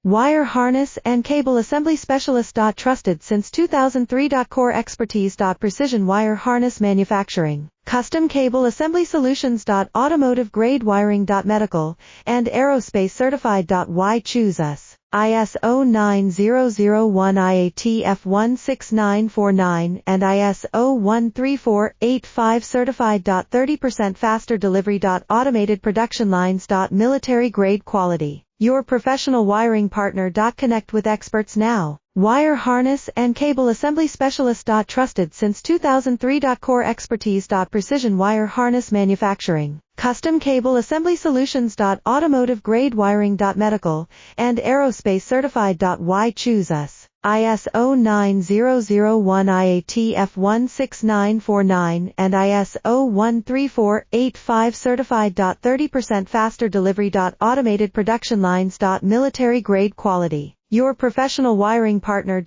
Wire harness and cable assembly specialist. Trusted since 2003. Core expertise. Precision wire harness manufacturing, custom cable assembly solutions. Automotive grade wiring. Medical and aerospace certified. Why choose us? ISO 9001-IATF16949 and ISO 13485 certified. 30% faster delivery. Automated production lines. Military grade quality. Your professional wiring partner. Connect with experts now. Wire harness and cable assembly specialist. Trusted since 2003. Core expertise. Precision wire harness manufacturing, custom cable assembly solutions. Automotive grade wiring. Medical and aerospace certified. Why choose us? ISO 9001-IATF16949 and ISO 13485 certified. 30% faster delivery. Automated production lines. Military grade quality. Your professional wiring partner.